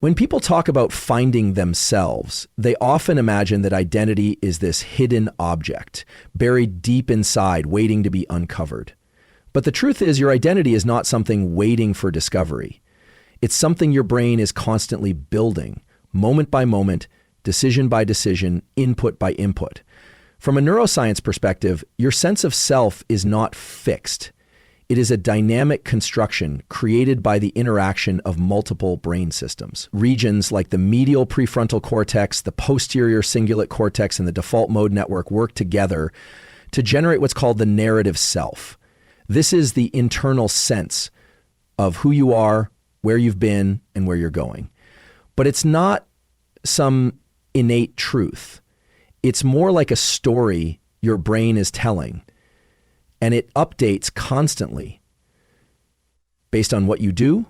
When people talk about finding themselves, they often imagine that identity is this hidden object, buried deep inside, waiting to be uncovered. But the truth is, your identity is not something waiting for discovery. It's something your brain is constantly building, moment by moment, decision by decision, input by input. From a neuroscience perspective, your sense of self is not fixed. It is a dynamic construction created by the interaction of multiple brain systems. Regions like the medial prefrontal cortex, the posterior cingulate cortex, and the default mode network work together to generate what's called the narrative self. This is the internal sense of who you are, where you've been, and where you're going. But it's not some innate truth. It's more like a story your brain is telling, and it updates constantly based on what you do,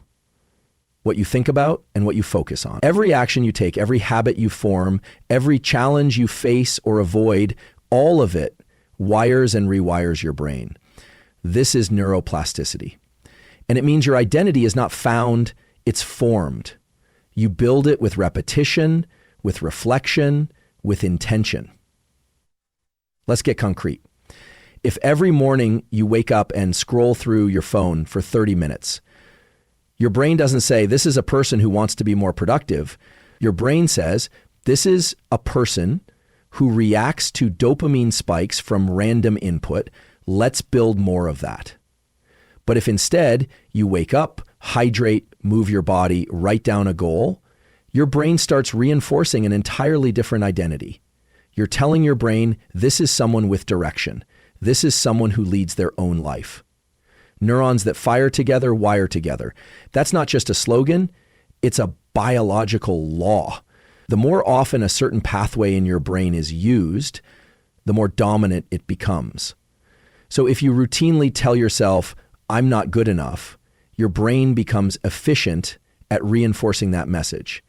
what you think about, and what you focus on. Every action you take, every habit you form, every challenge you face or avoid, all of it wires and rewires your brain. This is neuroplasticity. And it means your identity is not found, it's formed. You build it with repetition, with reflection, with intention. Let's get concrete. If every morning you wake up and scroll through your phone for 30 minutes, your brain doesn't say, this is a person who wants to be more productive. Your brain says, this is a person who reacts to dopamine spikes from random input. Let's build more of that. But if instead you wake up, hydrate, move your body, write down a goal, your brain starts reinforcing an entirely different identity. You're telling your brain, this is someone with direction. This is someone who leads their own life. Neurons that fire together, wire together. That's not just a slogan, it's a biological law. The more often a certain pathway in your brain is used, the more dominant it becomes. So if you routinely tell yourself, I'm not good enough, your brain becomes efficient at reinforcing that message.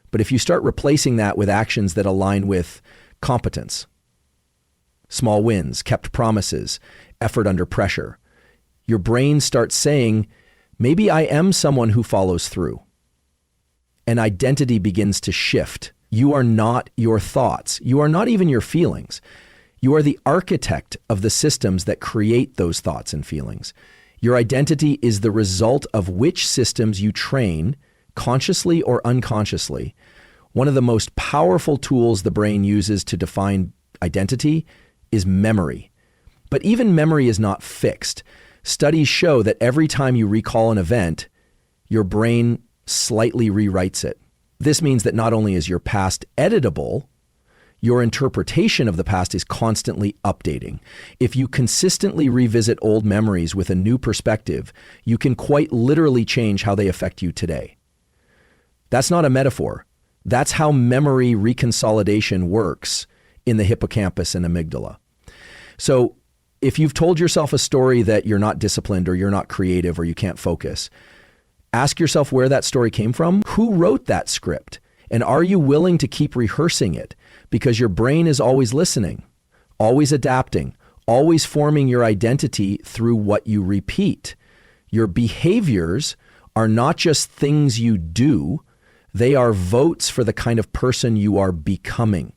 But if you start replacing that with actions that align with competence, small wins, kept promises, effort under pressure, your brain starts saying, maybe I am someone who follows through. And identity begins to shift. You are not your thoughts. You are not even your feelings. You are the architect of the systems that create those thoughts and feelings. Your identity is the result of which systems you train, consciously or unconsciously. One of the most powerful tools the brain uses to define identity is memory. But even memory is not fixed. Studies show that every time you recall an event, your brain slightly rewrites it. This means that not only is your past editable, your interpretation of the past is constantly updating. If you consistently revisit old memories with a new perspective, you can quite literally change how they affect you today. That's not a metaphor. That's how memory reconsolidation works in the hippocampus and amygdala. So if you've told yourself a story that you're not disciplined or you're not creative or you can't focus, ask yourself where that story came from. Who wrote that script? And are you willing to keep rehearsing it? Because your brain is always listening, always adapting, always forming your identity through what you repeat. Your behaviors are not just things you do, they are votes for the kind of person you are becoming.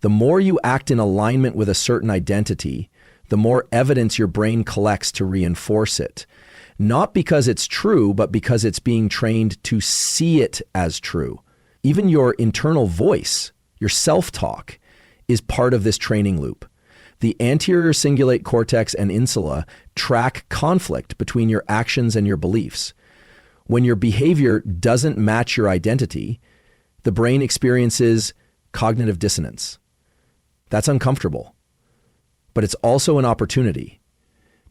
The more you act in alignment with a certain identity, the more evidence your brain collects to reinforce it. Not because it's true, but because it's being trained to see it as true. Even your internal voice, your self-talk, is part of this training loop. The anterior cingulate cortex and insula track conflict between your actions and your beliefs. When your behavior doesn't match your identity, the brain experiences cognitive dissonance. That's uncomfortable, but it's also an opportunity,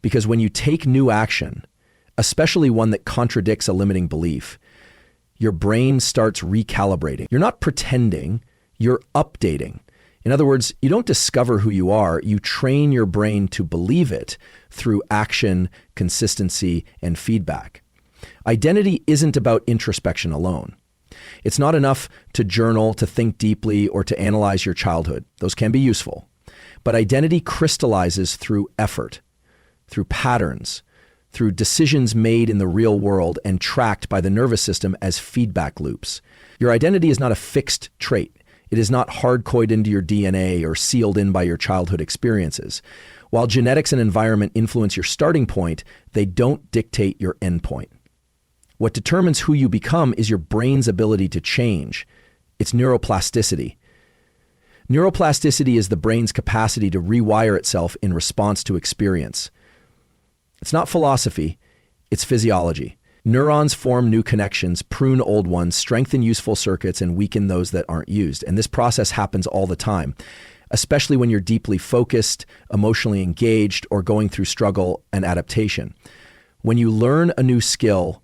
because when you take new action, especially one that contradicts a limiting belief, your brain starts recalibrating. You're not pretending, you're updating. In other words, you don't discover who you are, you train your brain to believe it through action, consistency, and feedback. Identity isn't about introspection alone. It's not enough to journal, to think deeply, or to analyze your childhood. Those can be useful. But identity crystallizes through effort, through patterns, through decisions made in the real world and tracked by the nervous system as feedback loops. Your identity is not a fixed trait. It is not hard-coded into your DNA or sealed in by your childhood experiences. While genetics and environment influence your starting point, they don't dictate your endpoint. What determines who you become is your brain's ability to change. It's neuroplasticity. Neuroplasticity is the brain's capacity to rewire itself in response to experience. It's not philosophy, it's physiology. Neurons form new connections, prune old ones, strengthen useful circuits, and weaken those that aren't used. And this process happens all the time, especially when you're deeply focused, emotionally engaged, or going through struggle and adaptation. When you learn a new skill,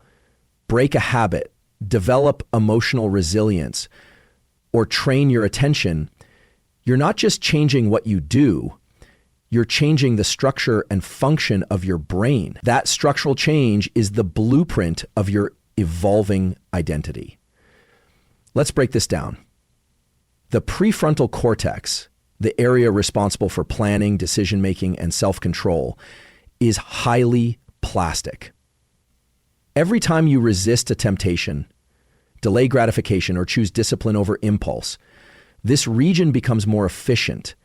break a habit, develop emotional resilience, or train your attention, you're not just changing what you do, you're changing the structure and function of your brain. That structural change is the blueprint of your evolving identity. Let's break this down. The prefrontal cortex, the area responsible for planning, decision-making, and self-control, is highly plastic. Every time you resist a temptation, delay gratification, or choose discipline over impulse, this region becomes more efficient.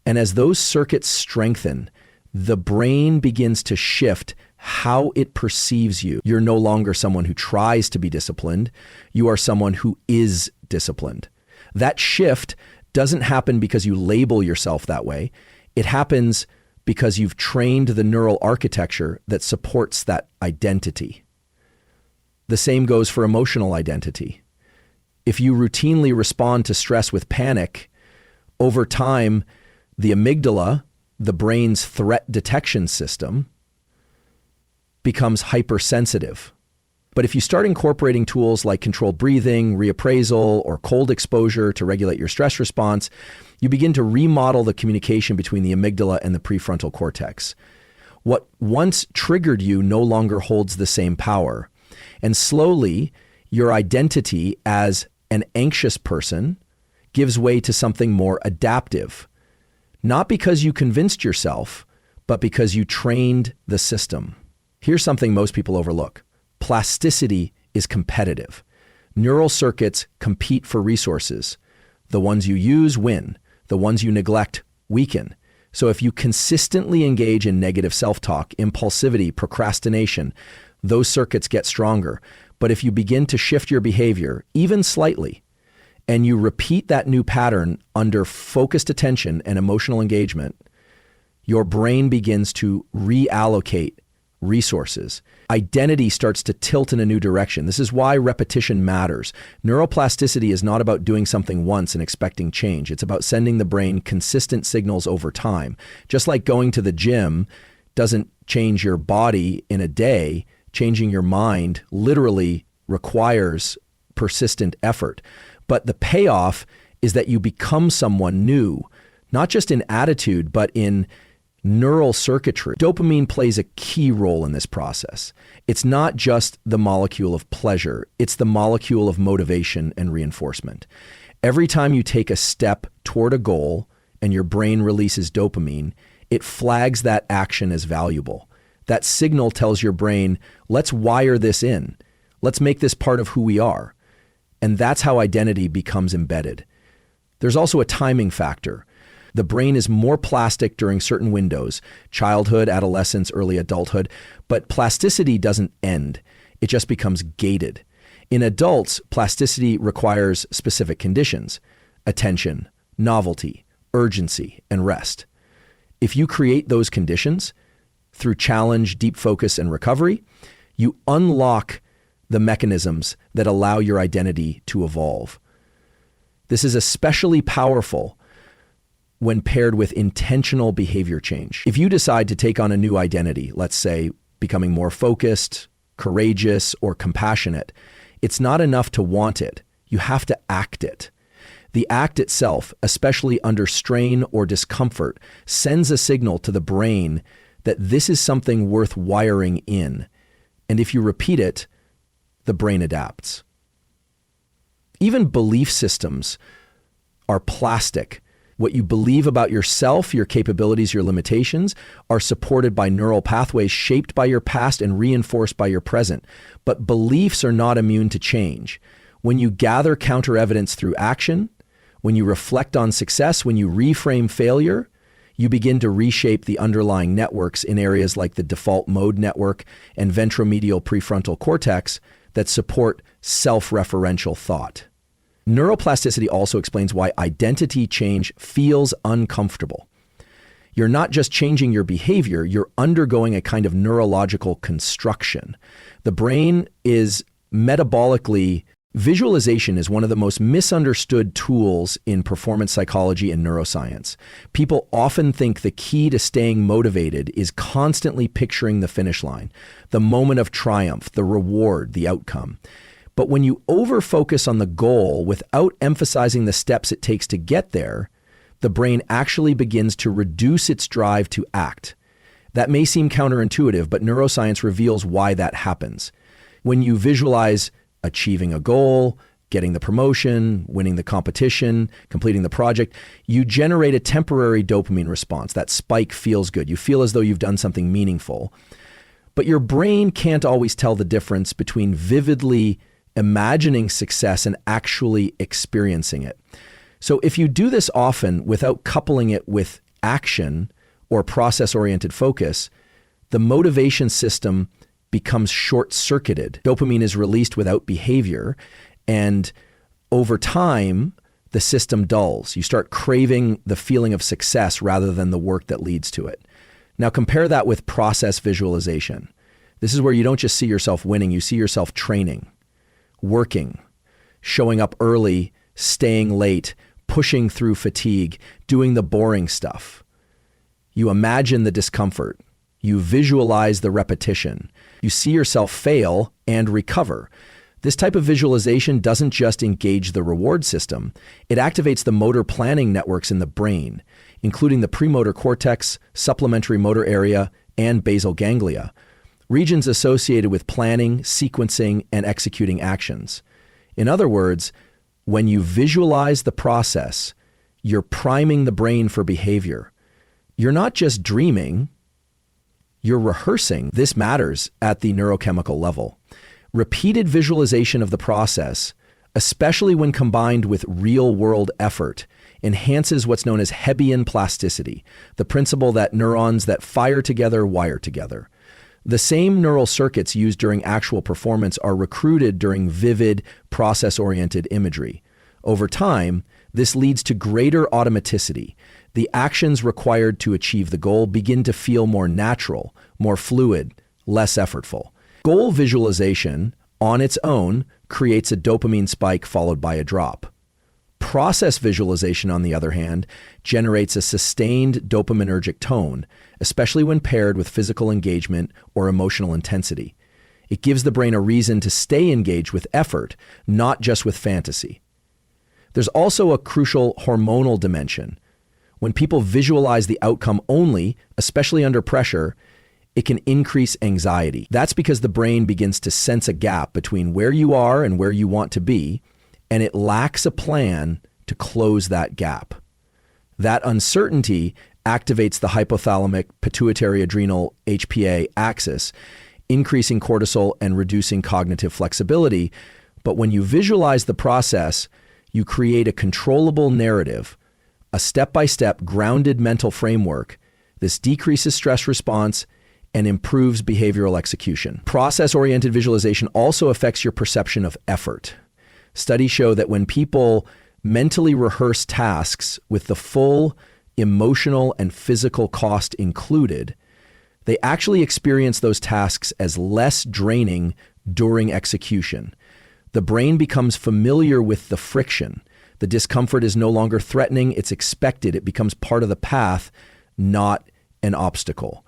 And as those circuits strengthen, the brain begins to shift how it perceives you. You're no longer someone who tries to be disciplined. You are someone who is disciplined. That shift doesn't happen because you label yourself that way. It happens because you've trained the neural architecture that supports that identity. The same goes for emotional identity. If you routinely respond to stress with panic, over time, the amygdala, the brain's threat detection system, becomes hypersensitive. But if you start incorporating tools like controlled breathing, reappraisal, or cold exposure to regulate your stress response, you begin to remodel the communication between the amygdala and the prefrontal cortex. What once triggered you no longer holds the same power. And slowly, your identity as an anxious person gives way to something more adaptive. Not because you convinced yourself, but because you trained the system. Here's something most people overlook. Plasticity is competitive. Neural circuits compete for resources. The ones you use win. The ones you neglect weaken. So if you consistently engage in negative self-talk, impulsivity, procrastination, those circuits get stronger. But if you begin to shift your behavior, even slightly, and you repeat that new pattern under focused attention and emotional engagement, your brain begins to reallocate resources. Identity starts to tilt in a new direction. This is why repetition matters. Neuroplasticity is not about doing something once and expecting change. It's about sending the brain consistent signals over time. Just like going to the gym doesn't change your body in a day, changing your mind literally requires persistent effort. But the payoff is that you become someone new, not just in attitude, but in neural circuitry. Dopamine plays a key role in this process. It's not just the molecule of pleasure, it's the molecule of motivation and reinforcement. Every time you take a step toward a goal and your brain releases dopamine, it flags that action as valuable. That signal tells your brain, let's wire this in. Let's make this part of who we are. And that's how identity becomes embedded. There's also a timing factor. The brain is more plastic during certain windows, childhood, adolescence, early adulthood, but plasticity doesn't end. It just becomes gated. In adults, plasticity requires specific conditions: attention, novelty, urgency, and rest. If you create those conditions through challenge, deep focus, and recovery, you unlock the mechanisms that allow your identity to evolve. This is especially powerful when paired with intentional behavior change. If you decide to take on a new identity, let's say becoming more focused, courageous, or compassionate, it's not enough to want it. You have to act it. The act itself, especially under strain or discomfort, sends a signal to the brain that this is something worth wiring in. And if you repeat it, the brain adapts. Even belief systems are plastic. What you believe about yourself, your capabilities, your limitations are supported by neural pathways shaped by your past and reinforced by your present. But beliefs are not immune to change. When you gather counter evidence through action, when you reflect on success, when you reframe failure, you begin to reshape the underlying networks in areas like the default mode network and ventromedial prefrontal cortex that support self-referential thought. Neuroplasticity also explains why identity change feels uncomfortable. You're not just changing your behavior, you're undergoing a kind of neurological construction. The brain is metabolically Visualization is one of the most misunderstood tools in performance psychology and neuroscience. People often think the key to staying motivated is constantly picturing the finish line, the moment of triumph, the reward, the outcome. But when you over-focus on the goal without emphasizing the steps it takes to get there, the brain actually begins to reduce its drive to act. That may seem counterintuitive, but neuroscience reveals why that happens. When you visualize achieving a goal, getting the promotion, winning the competition, completing the project, you generate a temporary dopamine response. That spike feels good. You feel as though you've done something meaningful. But your brain can't always tell the difference between vividly imagining success and actually experiencing it. So if you do this often without coupling it with action or process-oriented focus, the motivation system becomes short-circuited. Dopamine is released without behavior, and over time, the system dulls. You start craving the feeling of success rather than the work that leads to it. Now compare that with process visualization. This is where you don't just see yourself winning, you see yourself training, working, showing up early, staying late, pushing through fatigue, doing the boring stuff. You imagine the discomfort. You visualize the repetition. You see yourself fail and recover. This type of visualization doesn't just engage the reward system. It activates the motor planning networks in the brain, including the premotor cortex, supplementary motor area, and basal ganglia, regions associated with planning, sequencing, and executing actions. In other words, when you visualize the process, you're priming the brain for behavior. You're not just dreaming, you're rehearsing. This matters at the neurochemical level. Repeated visualization of the process, especially when combined with real-world effort, enhances what's known as Hebbian plasticity, the principle that neurons that fire together wire together. The same neural circuits used during actual performance are recruited during vivid, process-oriented imagery. Over time, this leads to greater automaticity. The actions required to achieve the goal begin to feel more natural, more fluid, less effortful. Goal visualization, on its own, creates a dopamine spike followed by a drop. Process visualization, on the other hand, generates a sustained dopaminergic tone, especially when paired with physical engagement or emotional intensity. It gives the brain a reason to stay engaged with effort, not just with fantasy. There's also a crucial hormonal dimension. When people visualize the outcome only, especially under pressure, it can increase anxiety. That's because the brain begins to sense a gap between where you are and where you want to be, and it lacks a plan to close that gap. That uncertainty activates the hypothalamic pituitary adrenal HPA axis, increasing cortisol and reducing cognitive flexibility. But when you visualize the process, you create a controllable narrative, a step-by-step grounded mental framework. This decreases stress response and improves behavioral execution. Process-oriented visualization also affects your perception of effort. Studies show that when people mentally rehearse tasks with the full emotional and physical cost included, they actually experience those tasks as less draining during execution. The brain becomes familiar with the friction. The discomfort is no longer threatening, it's expected. It becomes part of the path, not an obstacle.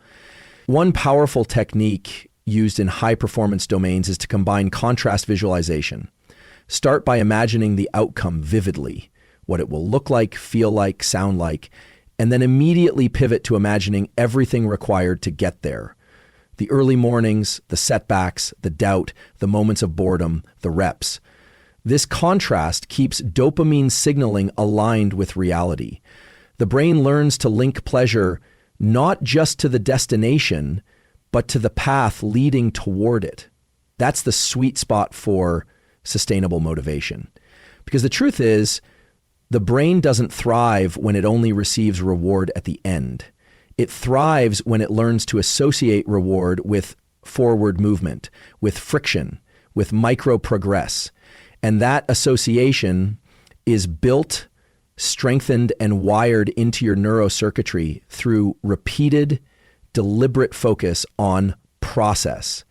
One powerful technique used in high-performance domains is to combine contrast visualization. Start by imagining the outcome vividly, what it will look like, feel like, sound like, and then immediately pivot to imagining everything required to get there. The early mornings, the setbacks, the doubt, the moments of boredom, the reps. This contrast keeps dopamine signaling aligned with reality. The brain learns to link pleasure not just to the destination, but to the path leading toward it. That's the sweet spot for sustainable motivation. Because the truth is, the brain doesn't thrive when it only receives reward at the end. It thrives when it learns to associate reward with forward movement, with friction, with micro progress. And that association is built, strengthened, and wired into your neurocircuitry through repeated, deliberate focus on process,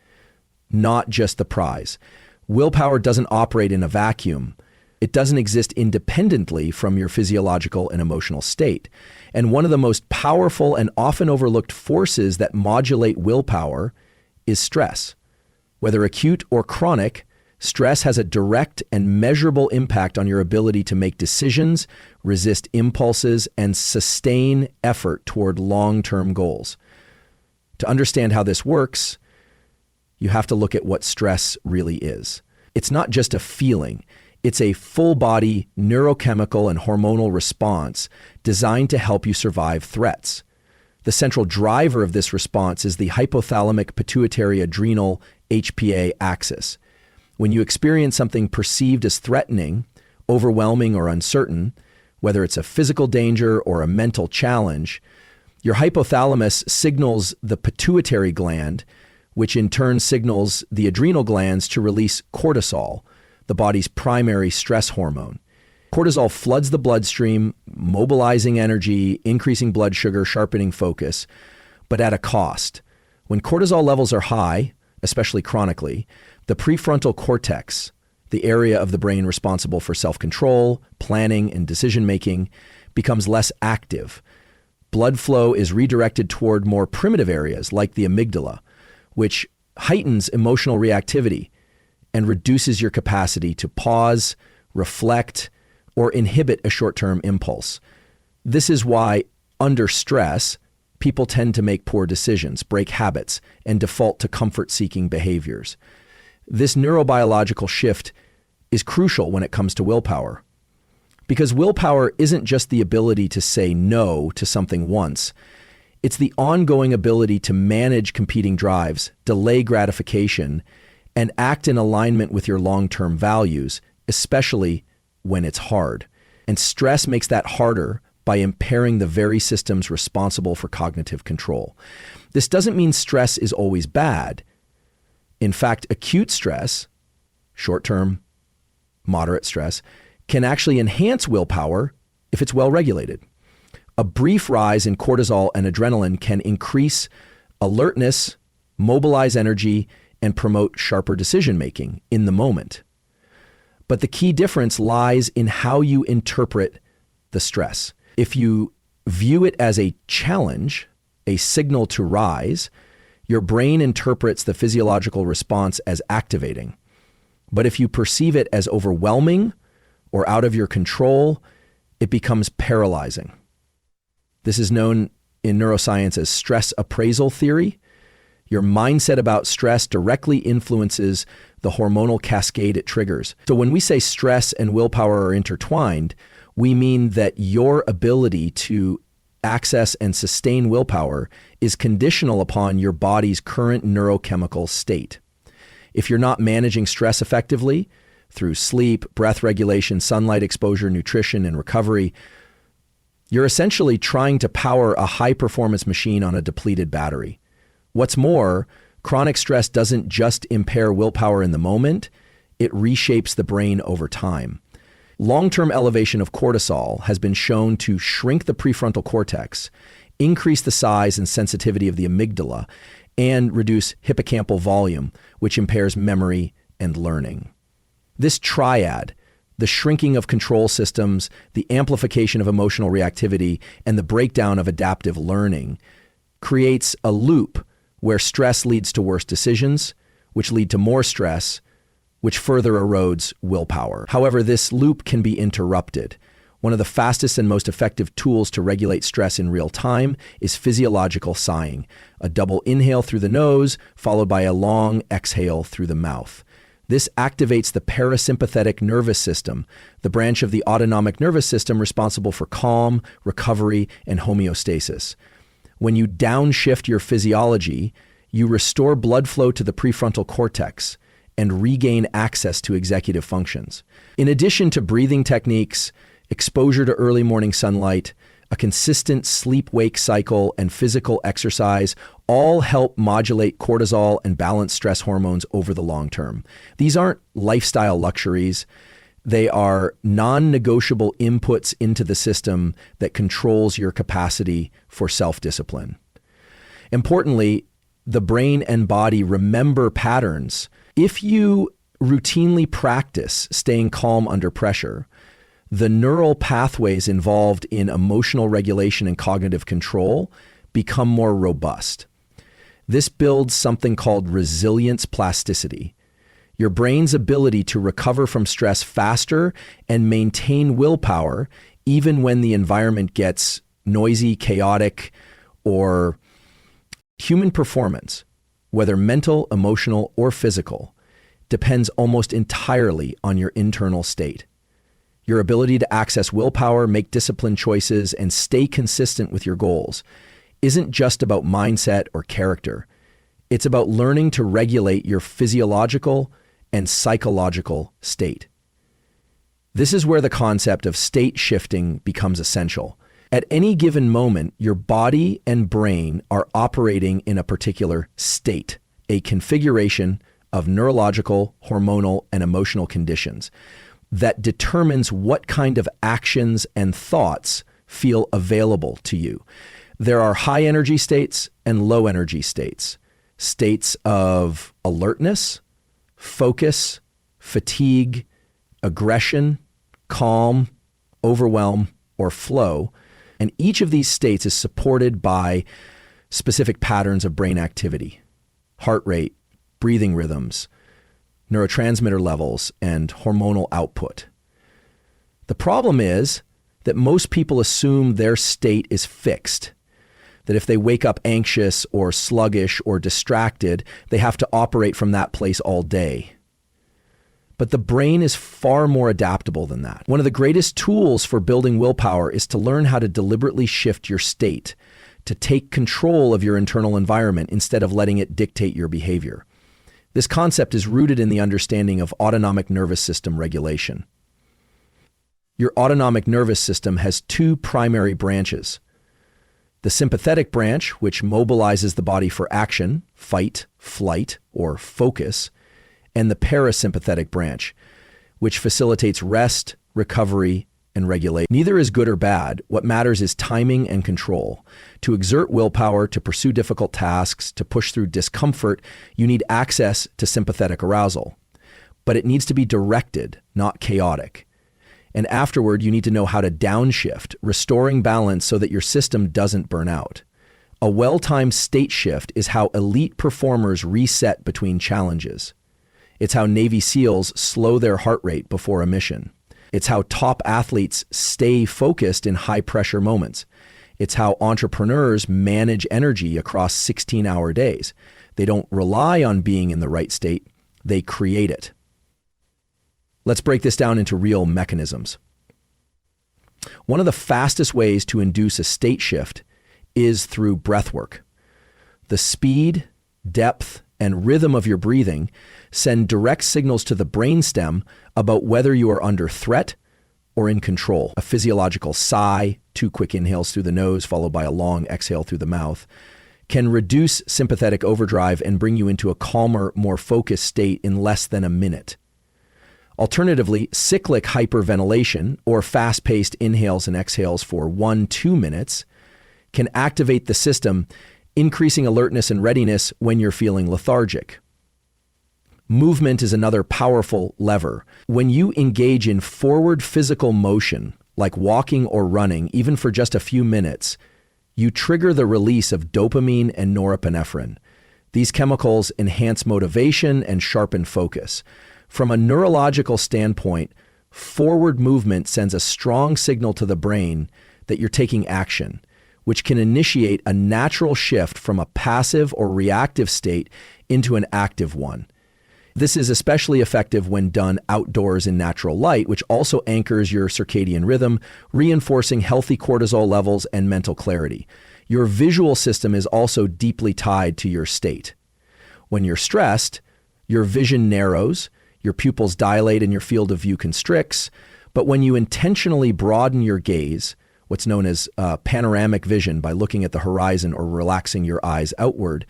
not just the prize. Willpower doesn't operate in a vacuum. It doesn't exist independently from your physiological and emotional state. And one of the most powerful and often overlooked forces that modulate willpower is stress. Whether acute or chronic, stress has a direct and measurable impact on your ability to make decisions, resist impulses, and sustain effort toward long-term goals. To understand how this works, you have to look at what stress really is. It's not just a feeling. It's a full-body neurochemical and hormonal response designed to help you survive threats. The central driver of this response is the hypothalamic pituitary adrenal HPA axis. When you experience something perceived as threatening, overwhelming, or uncertain, whether it's a physical danger or a mental challenge, your hypothalamus signals the pituitary gland, which in turn signals the adrenal glands to release cortisol, the body's primary stress hormone. Cortisol floods the bloodstream, mobilizing energy, increasing blood sugar, sharpening focus, but at a cost. When cortisol levels are high, especially chronically, the prefrontal cortex, the area of the brain responsible for self-control, planning, and decision-making, becomes less active. Blood flow is redirected toward more primitive areas like the amygdala, which heightens emotional reactivity and reduces your capacity to pause, reflect, or inhibit a short-term impulse. This is why, under stress, people tend to make poor decisions, break habits, and default to comfort-seeking behaviors. This neurobiological shift is crucial when it comes to willpower. Because willpower isn't just the ability to say no to something once. It's the ongoing ability to manage competing drives, delay gratification, and act in alignment with your long-term values, especially when it's hard. And stress makes that harder by impairing the very systems responsible for cognitive control. This doesn't mean stress is always bad. In fact, acute stress, short-term, moderate stress, can actually enhance willpower if it's well regulated. A brief rise in cortisol and adrenaline can increase alertness, mobilize energy, and promote sharper decision-making in the moment. But the key difference lies in how you interpret the stress. If you view it as a challenge, a signal to rise, your brain interprets the physiological response as activating. But if you perceive it as overwhelming or out of your control, it becomes paralyzing. This is known in neuroscience as stress appraisal theory. Your mindset about stress directly influences the hormonal cascade it triggers. So when we say stress and willpower are intertwined, we mean that your ability to access and sustain willpower is conditional upon your body's current neurochemical state. If you're not managing stress effectively through sleep, breath regulation, sunlight exposure, nutrition, and recovery, you're essentially trying to power a high-performance machine on a depleted battery. What's more, chronic stress doesn't just impair willpower in the moment, it reshapes the brain over time. Long-term elevation of cortisol has been shown to shrink the prefrontal cortex, increase the size and sensitivity of the amygdala, and reduce hippocampal volume, which impairs memory and learning. This triad, the shrinking of control systems, the amplification of emotional reactivity, and the breakdown of adaptive learning, creates a loop where stress leads to worse decisions, which lead to more stress, which further erodes willpower. However, this loop can be interrupted. One of the fastest and most effective tools to regulate stress in real time is physiological sighing, a double inhale through the nose, followed by a long exhale through the mouth. This activates the parasympathetic nervous system, the branch of the autonomic nervous system responsible for calm, recovery, and homeostasis. When you downshift your physiology, you restore blood flow to the prefrontal cortex and regain access to executive functions. In addition to breathing techniques, exposure to early morning sunlight, a consistent sleep-wake cycle, and physical exercise all help modulate cortisol and balance stress hormones over the long term. These aren't lifestyle luxuries. They are non-negotiable inputs into the system that controls your capacity for self-discipline. Importantly, the brain and body remember patterns. If you routinely practice staying calm under pressure, the neural pathways involved in emotional regulation and cognitive control become more robust. This builds something called resilience plasticity, your brain's ability to recover from stress faster and maintain willpower even when the environment gets noisy, chaotic, or human performance, whether mental, emotional, or physical, depends almost entirely on your internal state. Your ability to access willpower, make disciplined choices, and stay consistent with your goals isn't just about mindset or character. It's about learning to regulate your physiological and psychological state. This is where the concept of state shifting becomes essential. At any given moment, your body and brain are operating in a particular state, a configuration of neurological, hormonal, and emotional conditions that determines what kind of actions and thoughts feel available to you. There are high energy states and low energy states, states of alertness, focus, fatigue, aggression, calm, overwhelm, or flow. And each of these states is supported by specific patterns of brain activity, heart rate, breathing rhythms, neurotransmitter levels, and hormonal output. The problem is that most people assume their state is fixed, that if they wake up anxious or sluggish or distracted, they have to operate from that place all day. But the brain is far more adaptable than that. One of the greatest tools for building willpower is to learn how to deliberately shift your state, to take control of your internal environment instead of letting it dictate your behavior. This concept is rooted in the understanding of autonomic nervous system regulation. Your autonomic nervous system has two primary branches. The sympathetic branch, which mobilizes the body for action, fight, flight, or focus, and the parasympathetic branch, which facilitates rest, recovery, and regulation. Neither is good or bad. What matters is timing and control. To exert willpower, to pursue difficult tasks, to push through discomfort, you need access to sympathetic arousal. But it needs to be directed, not chaotic. And afterward, you need to know how to downshift, restoring balance so that your system doesn't burn out. A well-timed state shift is how elite performers reset between challenges. It's how Navy SEALs slow their heart rate before a mission. It's how top athletes stay focused in high-pressure moments. It's how entrepreneurs manage energy across 16-hour days. They don't rely on being in the right state, they create it. Let's break this down into real mechanisms. One of the fastest ways to induce a state shift is through breath work. The speed, depth, and rhythm of your breathing send direct signals to the brainstem about whether you are under threat or in control. A physiological sigh, 2 quick inhales through the nose followed by a long exhale through the mouth, can reduce sympathetic overdrive and bring you into a calmer, more focused state in less than a minute. Alternatively, cyclic hyperventilation, or fast-paced inhales and exhales for 1-2 minutes, can activate the system, increasing alertness and readiness when you're feeling lethargic. Movement is another powerful lever. When you engage in forward physical motion, like walking or running, even for just a few minutes, you trigger the release of dopamine and norepinephrine. These chemicals enhance motivation and sharpen focus. From a neurological standpoint, forward movement sends a strong signal to the brain that you're taking action, which can initiate a natural shift from a passive or reactive state into an active one. This is especially effective when done outdoors in natural light, which also anchors your circadian rhythm, reinforcing healthy cortisol levels and mental clarity. Your visual system is also deeply tied to your state. When you're stressed, your vision narrows, your pupils dilate, and your field of view constricts. But when you intentionally broaden your gaze, what's known as panoramic vision by looking at the horizon or relaxing your eyes outward,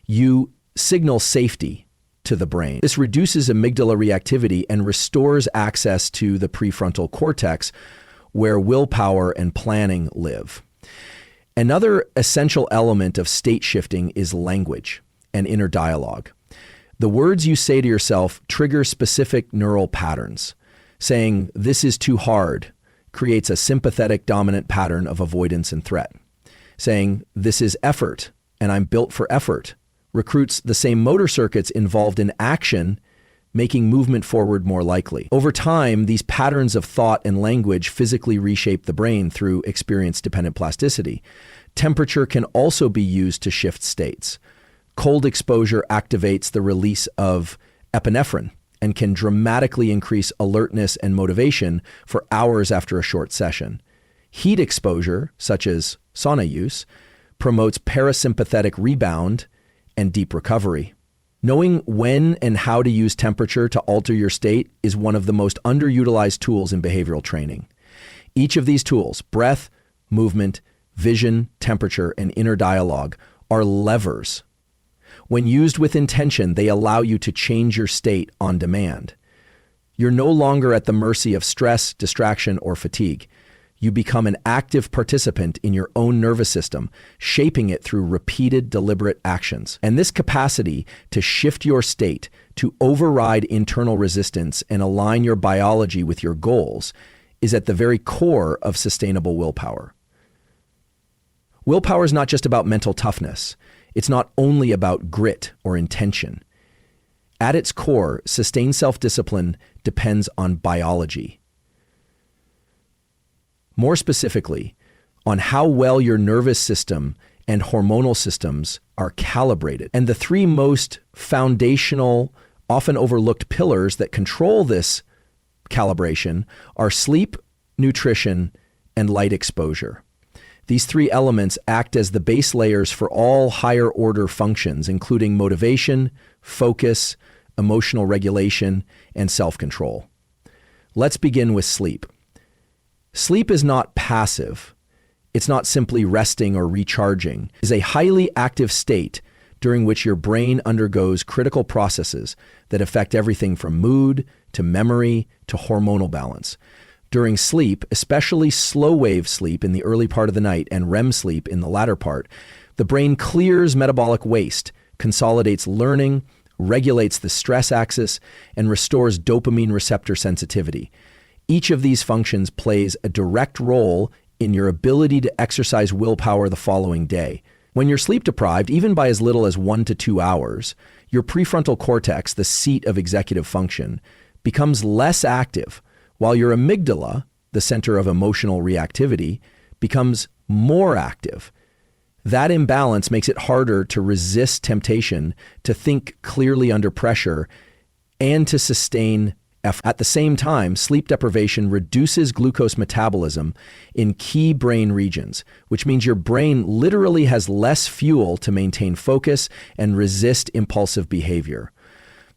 you signal safety to the brain. This reduces amygdala reactivity and restores access to the prefrontal cortex, where willpower and planning live. Another essential element of state shifting is language and inner dialogue. The words you say to yourself trigger specific neural patterns. Saying, "This is too hard," creates a sympathetic dominant pattern of avoidance and threat. Saying, "This is effort, and I'm built for effort," recruits the same motor circuits involved in action, making movement forward more likely. Over time, these patterns of thought and language physically reshape the brain through experience-dependent plasticity. Temperature can also be used to shift states. Cold exposure activates the release of epinephrine and can dramatically increase alertness and motivation for hours after a short session. Heat exposure, such as sauna use, promotes parasympathetic rebound and deep recovery. Knowing when and how to use temperature to alter your state is one of the most underutilized tools in behavioral training. Each of these tools, breath, movement, vision, temperature, and inner dialogue, are levers. When used with intention, they allow you to change your state on demand. You're no longer at the mercy of stress, distraction, or fatigue. You become an active participant in your own nervous system, shaping it through repeated, deliberate actions. And this capacity to shift your state, to override internal resistance and align your biology with your goals, is at the very core of sustainable willpower. Willpower is not just about mental toughness. It's not only about grit or intention. At its core, sustained self-discipline depends on biology. More specifically, on how well your nervous system and hormonal systems are calibrated. And the three most foundational, often overlooked pillars that control this calibration are sleep, nutrition, and light exposure. These three elements act as the base layers for all higher order functions, including motivation, focus, emotional regulation, and self-control. Let's begin with sleep. Sleep is not passive. It's not simply resting or recharging. It is a highly active state during which your brain undergoes critical processes that affect everything from mood to memory to hormonal balance. During sleep, especially slow wave sleep in the early part of the night and REM sleep in the latter part, the brain clears metabolic waste, consolidates learning, regulates the stress axis, and restores dopamine receptor sensitivity. Each of these functions plays a direct role in your ability to exercise willpower the following day. When you're sleep deprived, even by as little as 1 to 2 hours, your prefrontal cortex, the seat of executive function, becomes less active, while your amygdala, the center of emotional reactivity, becomes more active. That imbalance makes it harder to resist temptation, to think clearly under pressure, and to sustain effort. At the same time, sleep deprivation reduces glucose metabolism in key brain regions, which means your brain literally has less fuel to maintain focus and resist impulsive behavior.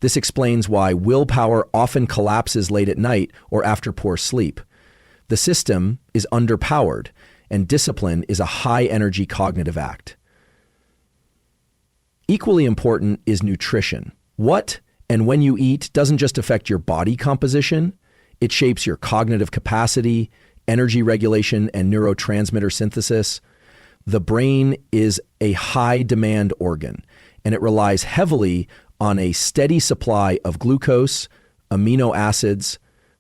This explains why willpower often collapses late at night or after poor sleep. The system is underpowered, and discipline is a high-energy cognitive act. Equally important is nutrition. What and when you eat doesn't just affect your body composition, it shapes your cognitive capacity, energy regulation, and neurotransmitter synthesis. The brain is a high-demand organ, and it relies heavily on a steady supply of glucose, amino acids,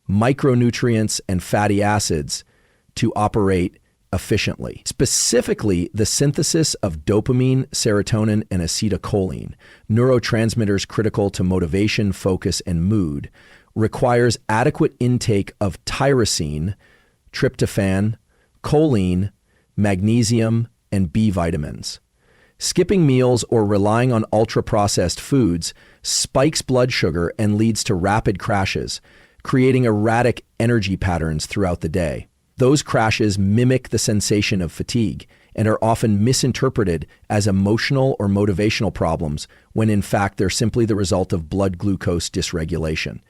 micronutrients, and fatty acids to operate efficiently. Specifically, the synthesis of dopamine, serotonin, and acetylcholine, neurotransmitters critical to motivation, focus, and mood, requires adequate intake of tyrosine, tryptophan, choline, magnesium, and B vitamins. Skipping meals or relying on ultra-processed foods spikes blood sugar and leads to rapid crashes, creating erratic energy patterns throughout the day. Those crashes mimic the sensation of fatigue and are often misinterpreted as emotional or motivational problems when in fact they're simply the result of blood glucose dysregulation.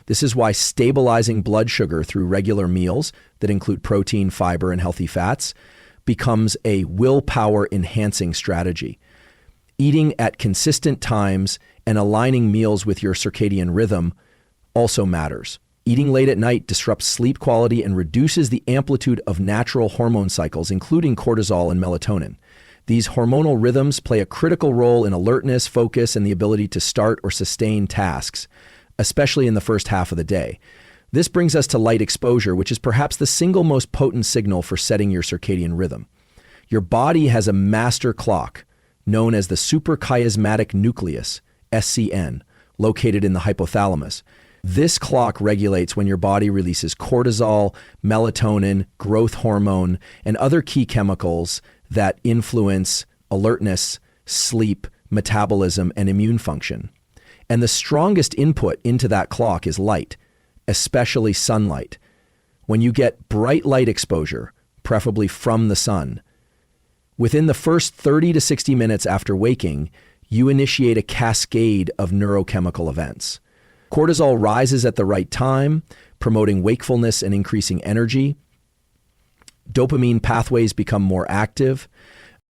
This is why stabilizing blood sugar through regular meals that include protein, fiber, and healthy fats becomes a willpower-enhancing strategy. Eating at consistent times and aligning meals with your circadian rhythm also matters. Eating late at night disrupts sleep quality and reduces the amplitude of natural hormone cycles, including cortisol and melatonin. These hormonal rhythms play a critical role in alertness, focus, and the ability to start or sustain tasks, especially in the first half of the day. This brings us to light exposure, which is perhaps the single most potent signal for setting your circadian rhythm. Your body has a master clock known as the suprachiasmatic nucleus, SCN, located in the hypothalamus. This clock regulates when your body releases cortisol, melatonin, growth hormone, and other key chemicals that influence alertness, sleep, metabolism, and immune function. And the strongest input into that clock is light, especially sunlight. When you get bright light exposure, preferably from the sun, within the first 30 to 60 minutes after waking, you initiate a cascade of neurochemical events. Cortisol rises at the right time, promoting wakefulness and increasing energy. Dopamine pathways become more active.